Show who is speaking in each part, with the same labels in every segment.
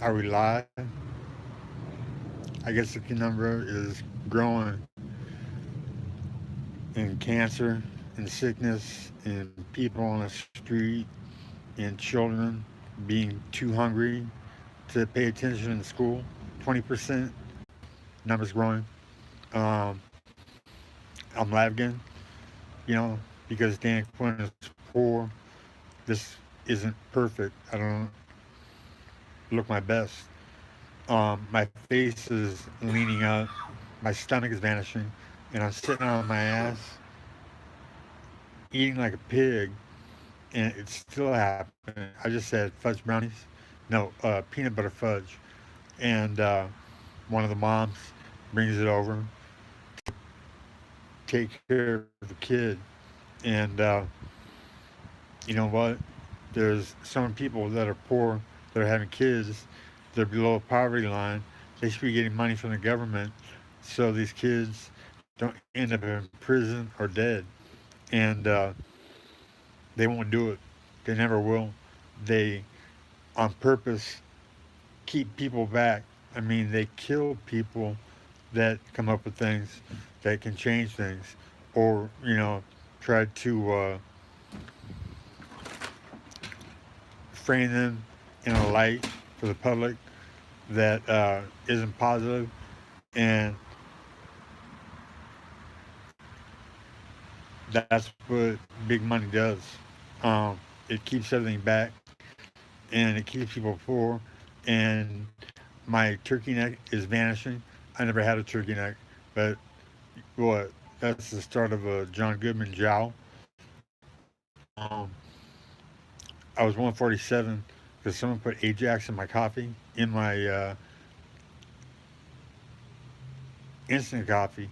Speaker 1: Are we live? I guess the number is growing in cancer, in sickness, in people on the street, in children being too hungry to pay attention in school. 20% numbers growing. Um, I'm laughing, you know, because Dan Quinn is poor. This isn't perfect. I don't look my best. My face is leaning up, my stomach is vanishing, and I'm sitting on my ass eating like a pig, and it's still happening. I just said fudge brownies, no, peanut butter fudge, and one of the moms brings it over to take care of the kid, and you know what? There's some people that are poor that are having kids. They're below the poverty line. They should be getting money from the government so these kids don't end up in prison or dead. And they won't do it. They never will. They, on purpose, keep people back. I mean, they kill people that come up with things that can change things, or try to frame them in a light for the public that isn't positive, and that's what big money does. It keeps everything back, and it keeps people poor. And my turkey neck is vanishing. I never had a turkey neck, but what? That's the start of a John Goodman jowl. Um, I was 147 because someone put Ajax in my coffee, in my instant coffee,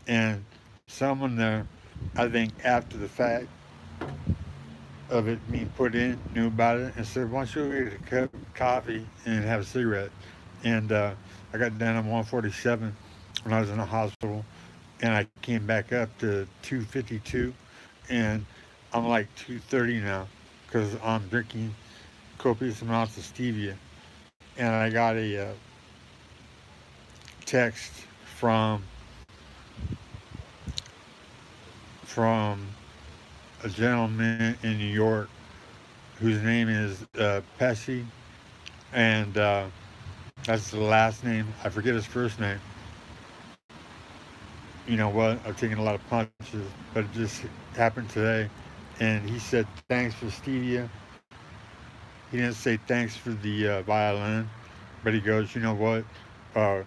Speaker 1: and someone there, I think after the fact of it being put in, knew about it and said, "Why don't you get a cup of coffee and have a cigarette?" And I got down on 147 when I was in the hospital, and I came back up to 252, and I'm like 230 now because I'm drinking copious amounts of stevia. And I got a text from from a gentleman in New York whose name is Pesci, and that's the last name. I forget his first name. You know what? I've taken a lot of punches, but it just happened today. And he said, "Thanks for stevia." He didn't say thanks for the violin, but he goes, "You know what? Uh,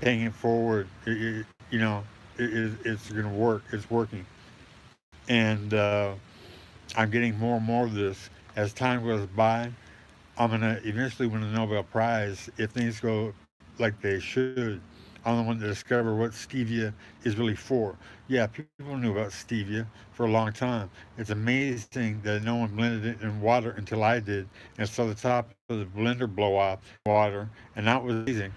Speaker 1: paying it forward, it's going to work. It's working." And I'm getting more and more of this as time goes by. I'm gonna eventually win a Nobel Prize if things go like they should. I'm the one to discover what stevia is really for. Yeah, people knew about stevia for a long time. It's amazing that no one blended it in water until I did, and saw the top of the blender blow off water, and that was amazing.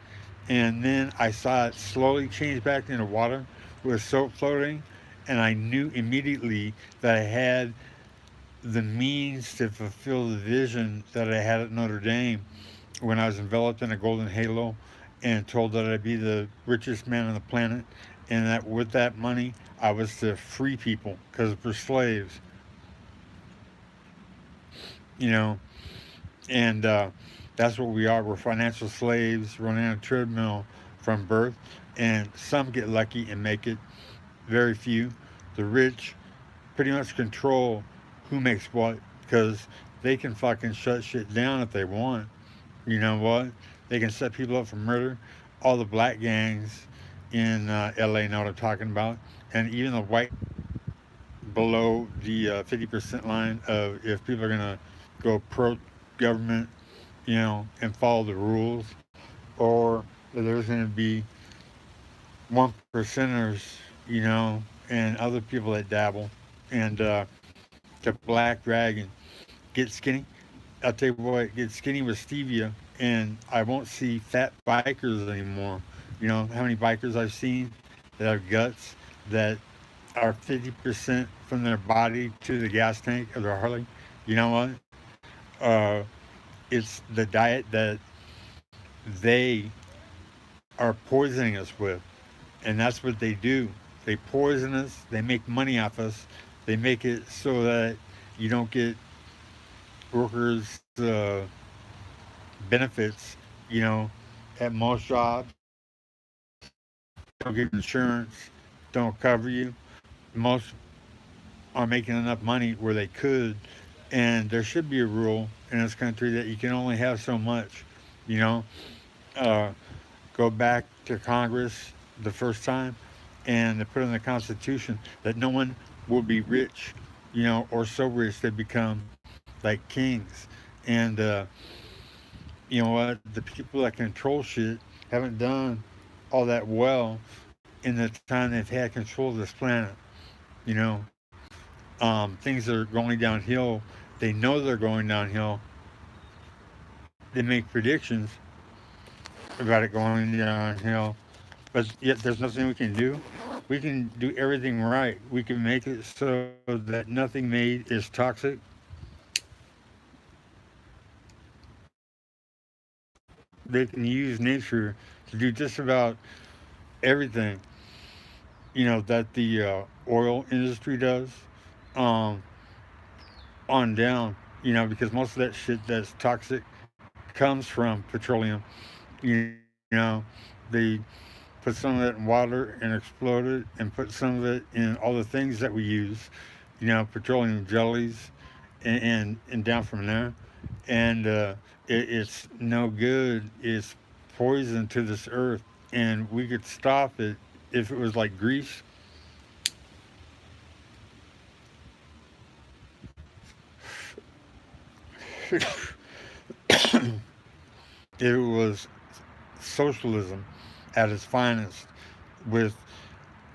Speaker 1: And then I saw it slowly change back into water with soap floating, and I knew immediately that I had the means to fulfill the vision that I had at Notre Dame when I was enveloped in a golden halo and told that I'd be the richest man on the planet, and that with that money I was to free people because we're slaves, you know, and that's what we are. We're financial slaves running on a treadmill from birth, and some get lucky and make it. Very few. The rich pretty much control who makes what because they can fucking shut shit down if they want. You know what? They can set people up for murder. All the black gangs in LA know what I'm talking about. And even the white below the 50% line of if people are going to go pro government, and follow the rules, or there's going to be one percenters, and other people that dabble. And the Black Dragon, get skinny. I'll tell you what, get skinny with stevia, and I won't see fat bikers anymore. You know how many bikers I've seen that have guts that are 50% from their body to the gas tank of their Harley? You know what? Uh, it's the diet that they are poisoning us with. And that's what they do. They poison us, they make money off us, they make it so that you don't get workers' benefits, you know, at most jobs, don't get insurance, don't cover you. Most are making enough money where they could, and there should be a rule in this country that you can only have so much, you know. Uh, Go back to Congress the first time and they put in the Constitution that no one will be rich, you know, or so rich they become like kings. And you know what? The people that control shit haven't done all that well in the time they've had control of this planet. You know, things are going downhill. They know they're going downhill. They make predictions about it going downhill, but yet there's nothing we can do. We can do everything right. We can make it so that nothing made is toxic. They can use nature to do just about everything, you know, that the oil industry does, um, on down, you know, because most of that shit that's toxic comes from petroleum. You know, they put some of it in water and explode it, and put some of it in all the things that we use, you know, petroleum jellies, and down from there. And it's no good. It's poison to this earth, and we could stop it if it was like grease. It was socialism at its finest, with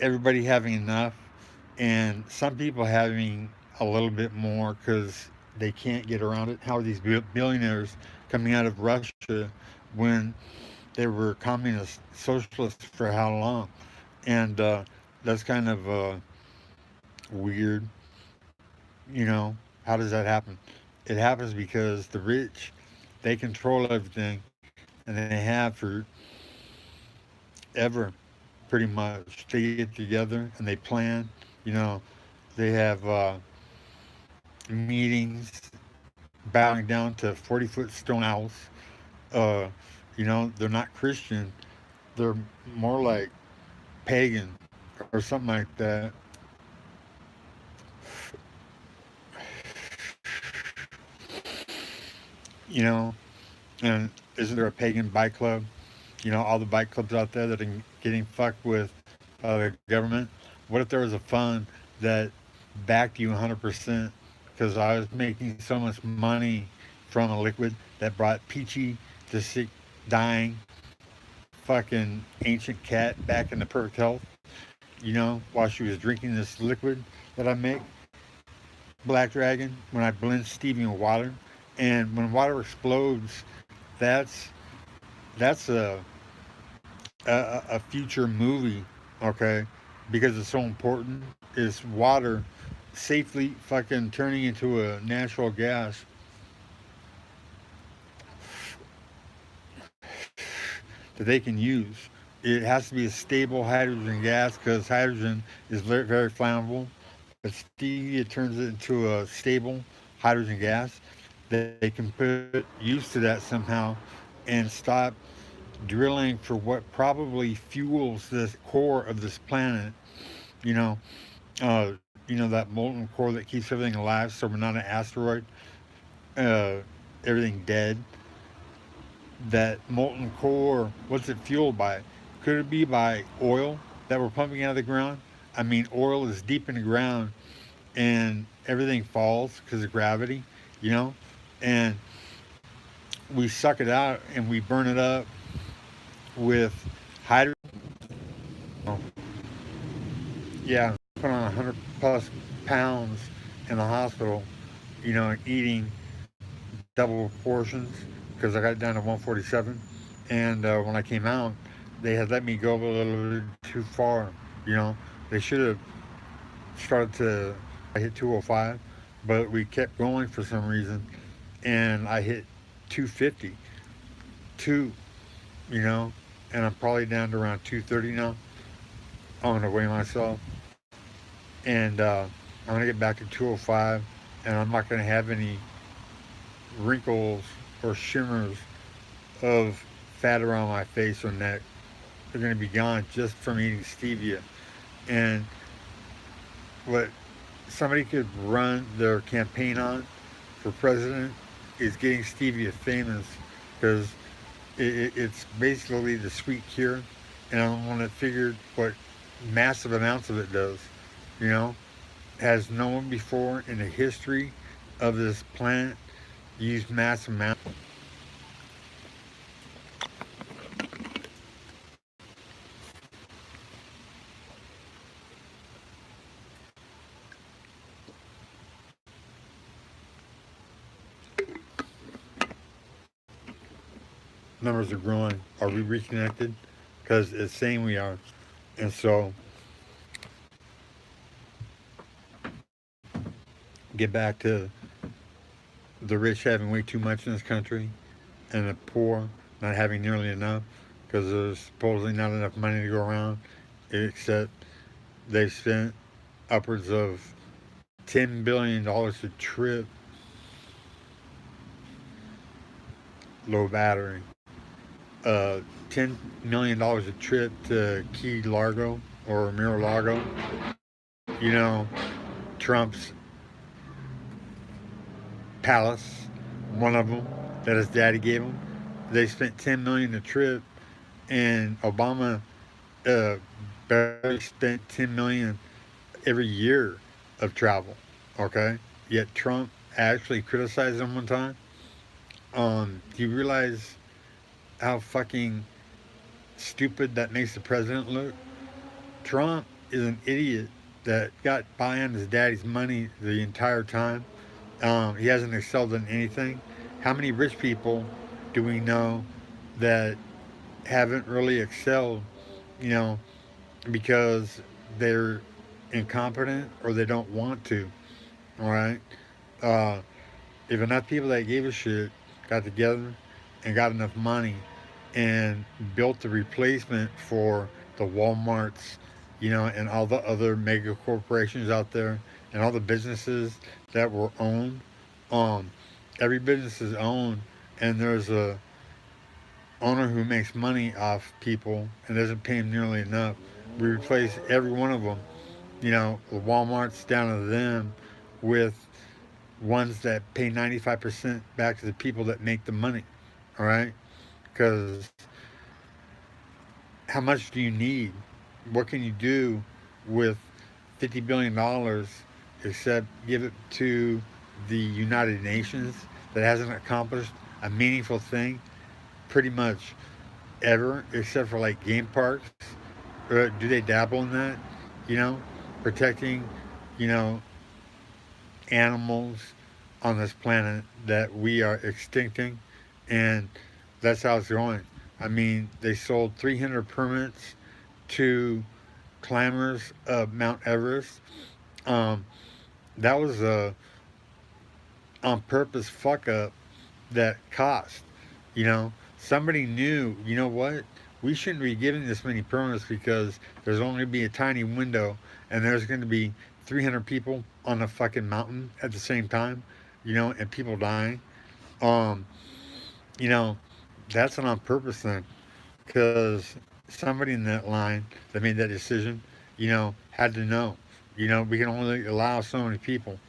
Speaker 1: everybody having enough and some people having a little bit more because they can't get around it. How are these billionaires coming out of Russia when they were communist socialists for how long? And that's kind of weird. You know, how does that happen? It happens because the rich, they control everything, and they have for ever, pretty much. They get together and they plan. You know, they have meetings bowing down to 40-foot stone owls. Uh, you know, they're not Christian. They're more like pagan or something like that. You know, and isn't there a pagan bike club? You know, all the bike clubs out there that are getting fucked with the government. What if there was a fund that backed you 100% because I was making so much money from a liquid that brought Peachy to sick, dying, fucking ancient cat back into perfect health, you know, while she was drinking this liquid that I make, Black Dragon, when I blend Stevie in water. And when water explodes, that's that's a future movie, okay? Because it's so important. Is water safely fucking turning into a natural gas that they can use. It has to be a stable hydrogen gas because hydrogen is very, very flammable. But stevia turns it into a stable hydrogen gas. They can put use to that somehow and stop drilling for what probably fuels the core of this planet. You know, you know that molten core that keeps everything alive, so we're not an asteroid. Uh, Everything dead. That molten core, what's it fueled by? Could it be by oil that we're pumping out of the ground? I mean, oil is deep in the ground and everything falls because of gravity, you know? And we suck it out and we burn it up with hydrogen. Yeah, put on 100 plus pounds in the hospital, you know, and eating double portions because I got down to 147. And when I came out, they had let me go a little bit too far. You know, they should have started to. I hit 205, but we kept going for some reason, and I hit 250. Two. you know, and I'm probably down to around 230 now. I'm gonna weigh myself, and I'm gonna get back to 205, and I'm not gonna have any wrinkles or shimmers of fat around my face or neck. They're gonna be gone just from eating stevia. And what somebody could run their campaign on for president is getting stevia famous, because it's basically the sweet cure, and I want to figure what massive amounts of it does. You know, has no one before in the history of this planet used massive amounts. Numbers are growing. Are we reconnected? Because it's saying we are, and so get back to the rich having way too much in this country, and the poor not having nearly enough, because there's supposedly not enough money to go around, except they've spent upwards of $10 billion a trip, low battery, $10 million a trip to Key Largo or Mar-a-Lago. You know, Trump's palace, one of them that his daddy gave him. They spent $10 million a trip, and Obama uh, barely spent $10 million every year of travel. Okay, yet Trump actually criticized him one time. Do you realize how fucking stupid that makes the president look? Trump is an idiot that got by on his daddy's money the entire time. He hasn't excelled in anything. How many rich people do we know that haven't really excelled, you know, because they're incompetent or they don't want to, all right? Uh, if enough people that gave a shit got together and got enough money and built the replacement for the Walmarts, you know, and all the other mega corporations out there, and all the businesses that were owned, um, every business is owned, and there's a owner who makes money off people and doesn't pay them nearly enough. We replace every one of them, you know, the Walmarts down to them, with ones that pay 95% back to the people that make the money. All right? Because how much do you need? What can you do with $50 billion except give it to the United Nations that hasn't accomplished a meaningful thing pretty much ever, except for like game parks? Do they dabble in that? You know, protecting, you know, animals on this planet that we are extincting, and that's how it's going. I mean, they sold 300 permits to climbers of Mount Everest. Um, that was a on purpose fuck up that cost. You know, somebody knew. You know what? We shouldn't be giving this many permits because there's only be a tiny window, and there's going to be 300 people on a fucking mountain at the same time. You know, and people dying. Um, you know, that's an on purpose thing, because somebody in that line that made that decision, you know, had to know. You know, we can only allow so many people,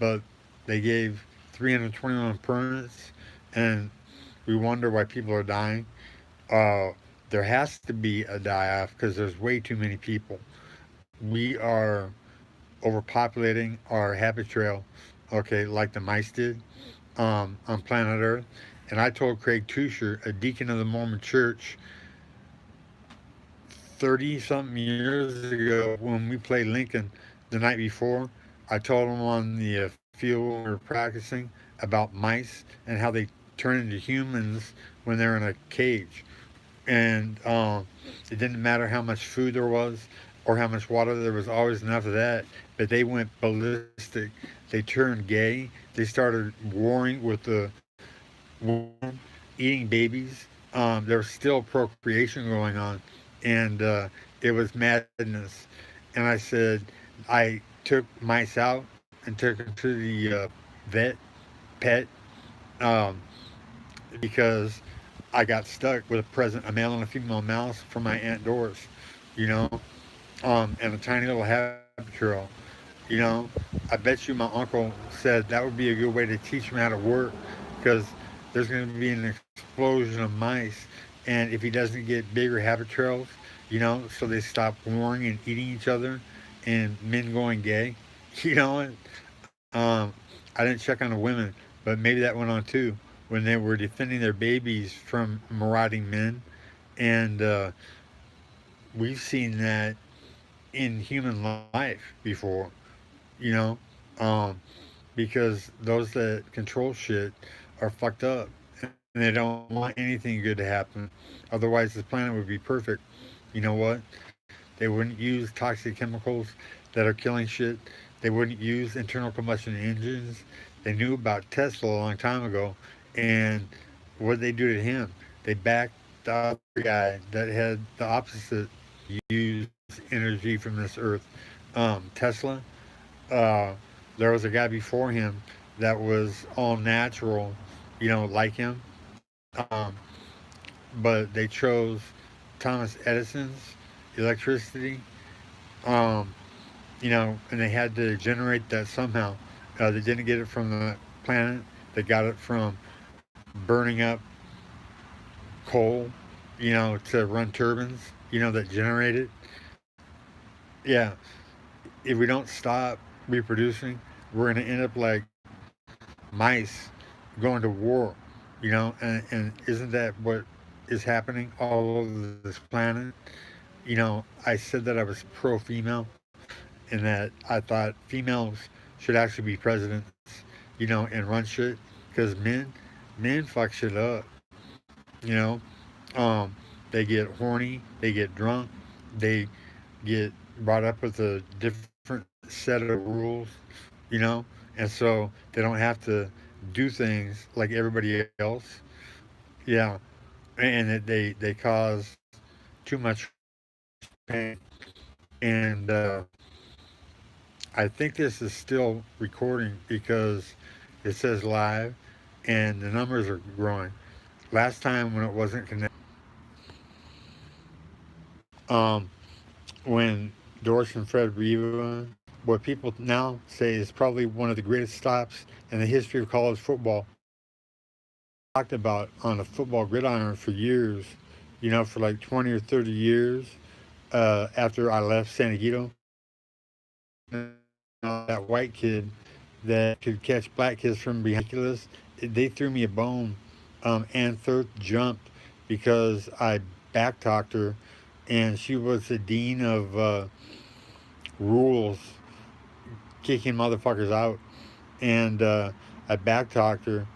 Speaker 1: but they gave 321 permits, and we wonder why people are dying. Uh, there has to be a die off because there's way too many people. We are overpopulating our habit trail, okay, like the mice did, on planet Earth. And I told Craig Tusher, a deacon of the Mormon Church, 30 something years ago when we played Lincoln the night before. I told him on the field when we were practicing about mice and how they turn into humans when they're in a cage. And it didn't matter how much food there was or how much water, there was always enough of that. But they went ballistic. They turned gay. They started warring with the women, eating babies. there was still procreation going on, and it was madness. And I said, I took mice out and took them to the vet, pet, um, because I got stuck with a male and a female mouse from my Aunt Doris, you know, and a tiny little habitrail. You know, I bet you my uncle said that would be a good way to teach him how to work, because there's going to be an explosion of mice, and if he doesn't get bigger habitrails, you know, so they stop warring and eating each other, and men going gay, you know, I didn't check on the women, but maybe that went on too when they were defending their babies from marauding men, and we've seen that in human life before, you know, um, because those that control shit are fucked up and they don't want anything good to happen. Otherwise, this planet would be perfect. You know what? They wouldn't use toxic chemicals that are killing shit. They wouldn't use internal combustion engines. They knew about Tesla a long time ago, and what did they do to him? They backed the other guy that had the opposite use energy from this earth. Tesla, uh, there was a guy before him that was all natural, you know, like him. Um, but they chose Thomas Edison's electricity, um, you know, and they had to generate that somehow. They didn't get it from the planet, they got it from burning up coal, you know, to run turbines, you know, that generate it. Yeah, if we don't stop reproducing, we're going to end up like mice going to war, you know, and isn't that what is happening all over this planet? You know, I said that I was pro female and that I thought females should actually be presidents, you know, and run shit, because men fuck shit up, you know. Um, they get horny, they get drunk, they get brought up with a different set of rules, you know, and so they don't have to do things like everybody else. Yeah, and they cause too much pain. And I think this is still recording because it says live, and the numbers are growing. Last time when it wasn't connected, um, when Doris and Fred Riva, what people now say is probably one of the greatest stops in the history of college football, talked about on a football gridiron for years, you know, for like 20 or 30 years after I left San Diego. That white kid that could catch black kids from behind ridiculous. They threw me a bone. Ann Thirth jumped because I back talked her, and she was the dean of rules, kicking motherfuckers out. And I back talked her,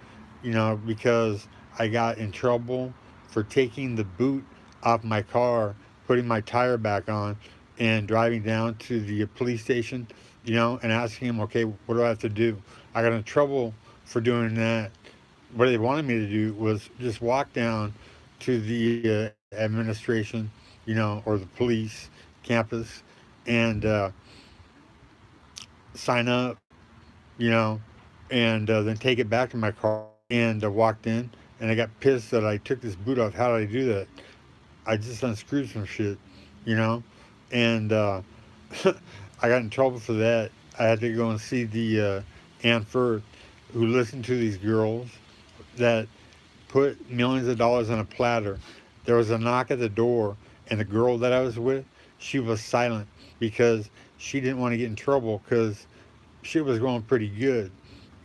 Speaker 1: you know, because I got in trouble for taking the boot off my car, putting my tire back on, and driving down to the police station, you know, and asking him, okay, what do I have to do? I got in trouble for doing that. What they wanted me to do was just walk down to the administration, you know, or the police campus, and sign up, you know, and then take it back to my car, and walked in, and I got pissed that I took this boot off. How did I do that? I just unscrewed some shit, you know, and I got in trouble for that. I had to go and see the Ann Firth, who listened to these girls that put millions of dollars on a platter. There was a knock at the door, and the girl that I was with, she was silent because she didn't want to get in trouble because shit was going pretty good.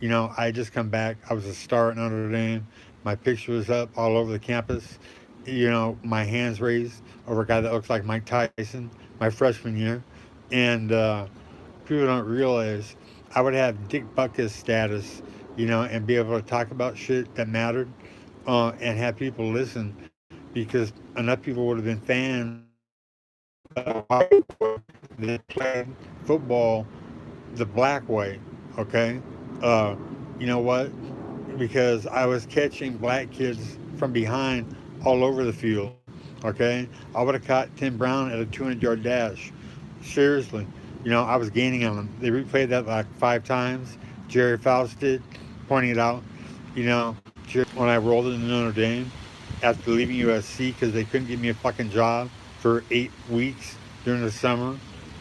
Speaker 1: You know, I just come back. I was a star at Notre Dame. My picture was up all over the campus. You know, my hands raised over a guy that looks like Mike Tyson my freshman year. And people don't realize I would have Dick Butkus status, you know, and be able to talk about shit that mattered and have people listen, because enough people would have been fans that played football the black way, okay? Uh, you know what? Because I was catching black kids from behind all over the field. Okay, I would have caught Tim Brown at a 200-yard dash. Seriously, I was gaining on him. They replayed that like 5 times. Jerry Faust did, pointing it out. When I rolled into Notre Dame after leaving USC because they couldn't give me a fucking job for 8 weeks during the summer.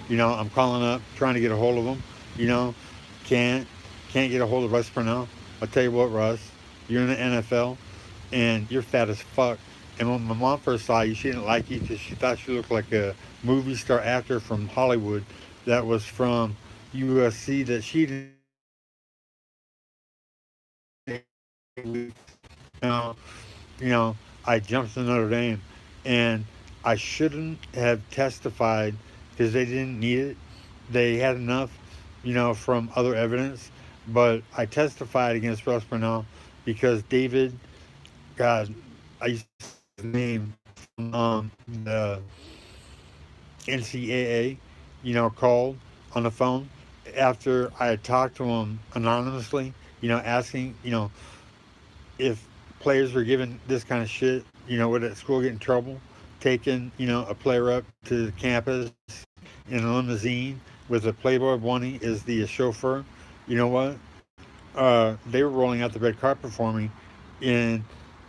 Speaker 1: I'm calling up trying to get a hold of them. You know, can't can't get a hold of Russ Purnell. I'll tell you what, Russ, you're in the NFL and you're fat as fuck. And when my mom first saw you, she didn't like you because she thought you looked like a movie star actor from Hollywood that was from USC that she didn't. Know, I jumped to Notre Dame, and I shouldn't have testified because they didn't need it. They had enough, from other evidence. But I testified against Russ Purnell because David, God, I used to say his name, the NCAA, called on the phone after I had talked to him anonymously, asking, if players were given this kind of shit, would that school get in trouble? Taking, a player up to campus in a limousine with a Playboy bunny as the chauffeur. You know what? They were rolling out the red carpet for me, and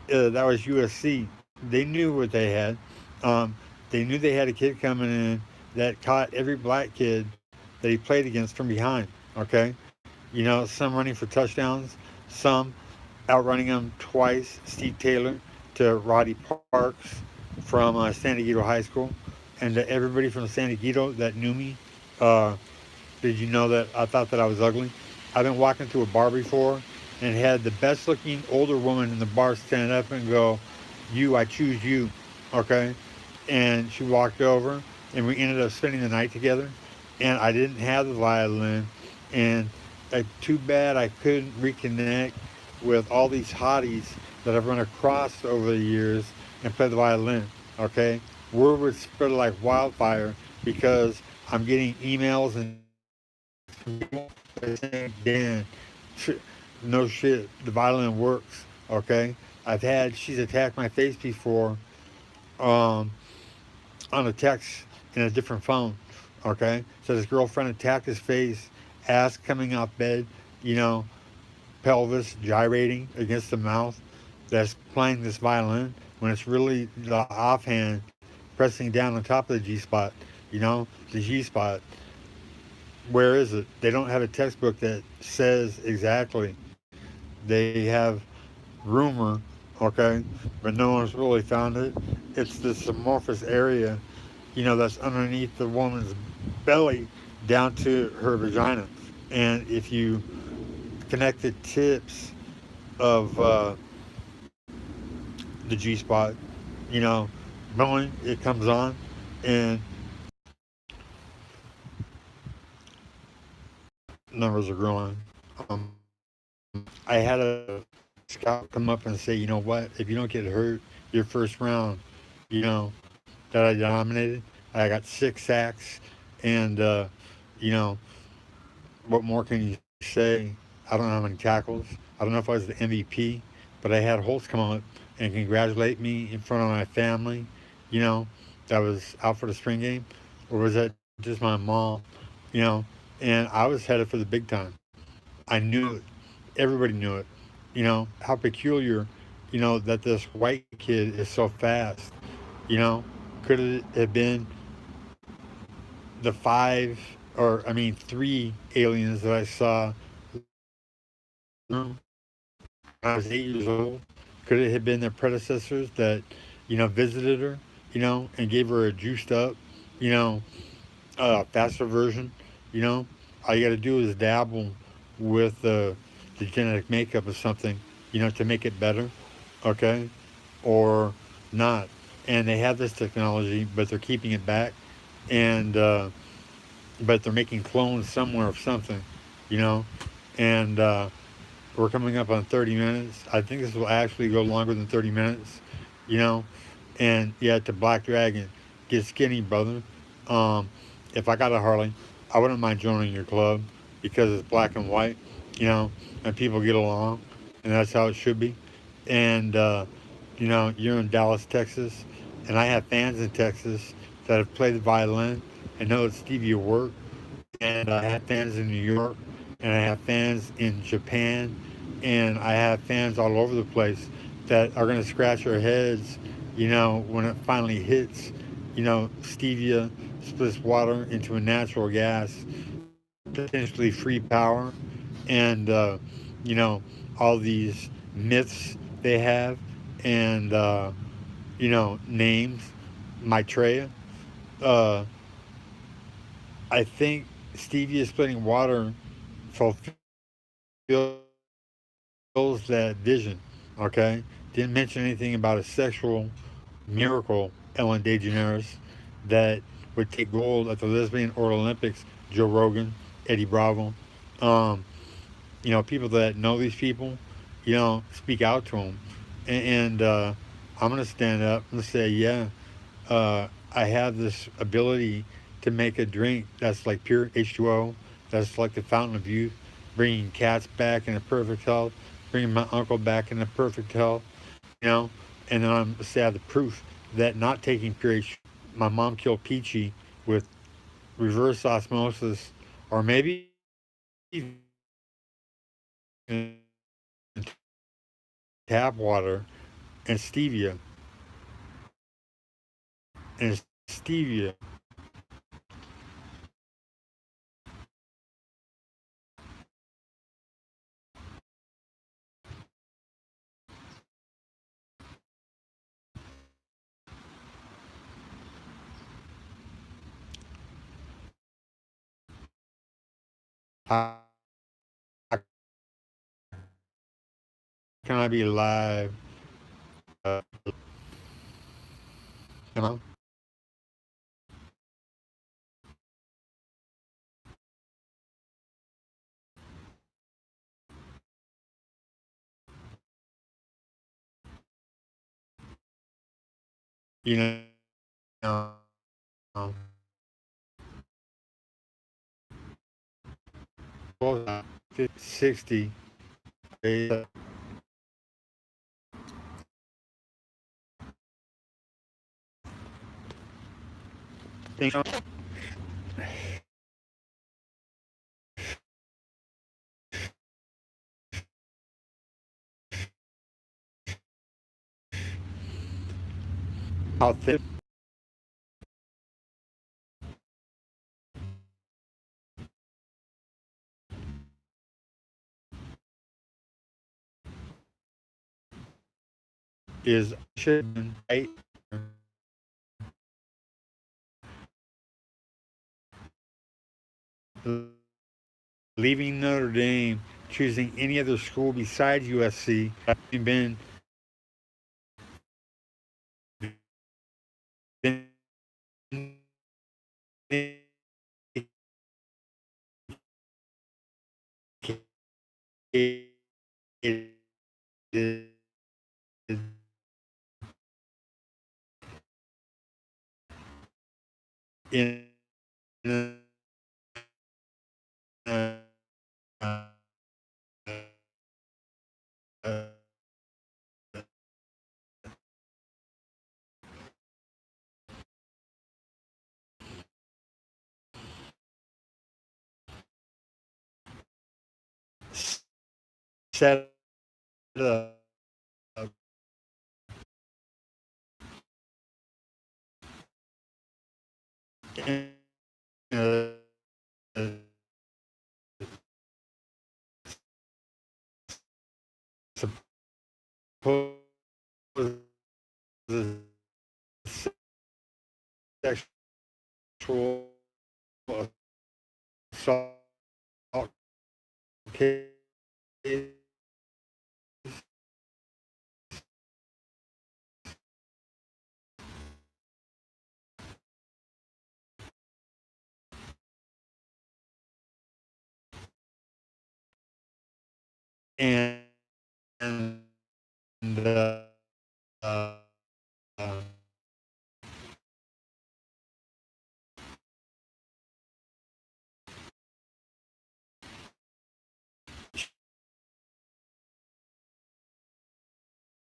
Speaker 1: that was USC. They knew what they had. Um, they knew they had a kid coming in that caught every black kid that he played against from behind. Okay, some running for touchdowns, some outrunning him twice. Steve Taylor to Roddy Parks from San Diego High School, and to everybody from San Diego that knew me. Uh, did you know that I thought that I was ugly? I've been walking through a bar before and had the best looking older woman in the bar stand up and go, "You, I choose you." Okay? And she walked over and we ended up spending the night together. And I didn't have the violin. And too bad I couldn't reconnect with all these hotties that I've run across over the years and play the violin. Okay? Word would spread like wildfire because I'm getting emails and saying, Dan, no shit, the violin works. Okay? She's attacked my face before um, on a text in a different phone. Okay? So his girlfriend attacked his face, ass coming off bed, you know, pelvis gyrating against the mouth that's playing this violin when it's really the offhand pressing down on top of the G spot, the G spot. Where is it? They don't have a textbook that says exactly. They have rumor, okay, but no one's really found it. It's this amorphous area, that's underneath the woman's belly down to her vagina. And if you connect the tips of the G spot, you know, boom, it comes on, and numbers are growing. Um, I had a scout come up and say, you know what, if you don't get hurt your first round, you know, that I dominated, I got 6 sacks, and, you know, what more can you say? I don't know how many tackles. I don't know if I was the MVP, but I had Holtz come up and congratulate me in front of my family, you know, that was out for the spring game, or was that just my mom, you know, and I was headed for the big time. I knew it. Everybody knew it. How peculiar, that this white kid is so fast. You know, could it have been the five, or I mean, 3 aliens that I saw when I was 8 years old? Could it have been their predecessors that, visited her, and gave her a juiced up, you know, faster version? You know, all you got to do is dabble with the genetic makeup of something, to make it better, okay, or not. And they have this technology, but they're keeping it back, and but they're making clones somewhere of something, you know, and we're coming up on 30 minutes. I think this will actually go longer than 30 minutes, you know, and yeah, to Black Dragon, get skinny, brother. Um, if I got a Harley, I wouldn't mind joining your club because it's black and white, and people get along, and that's how it should be. And you're in Dallas, Texas, and I have fans in Texas that have played the violin and know that Stevia work. And I have fans in New York, and I have fans in Japan, and I have fans all over the place that are going to scratch their heads, when it finally hits. Stevia splits water into a natural gas, potentially free power, and you know all these myths they have, and names, Maitreya. Uh, I think stevia splitting water fulfills that vision. Okay, didn't mention anything about a sexual miracle, Ellen DeGeneres, that would take gold at the Lesbian or Olympics. Joe Rogan, Eddie Bravo, um, people that know these people, speak out to them, and I'm gonna stand up and say, yeah, I have this ability to make a drink that's like pure H2O, that's like the fountain of youth, bringing cats back into perfect health, bringing my uncle back into perfect health, you know, and then I'm say I have the proof that not taking pure H2O, my mom killed Peachy with reverse osmosis, or maybe even tap water and stevia. How can I be live? Uh, you know, you know, um, 60 days. How thick is should right? Leaving Notre Dame, choosing any other school besides USC, having been in uh, uh, set up in a supposed sexual assault case, and, and uh, uh,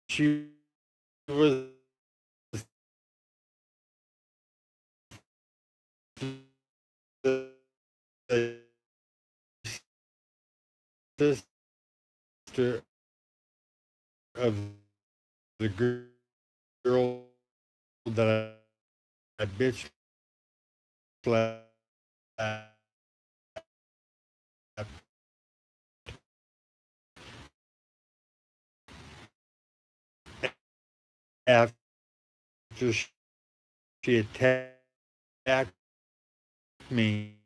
Speaker 1: she was the sister of the girl that I bitch slapped after she attacked me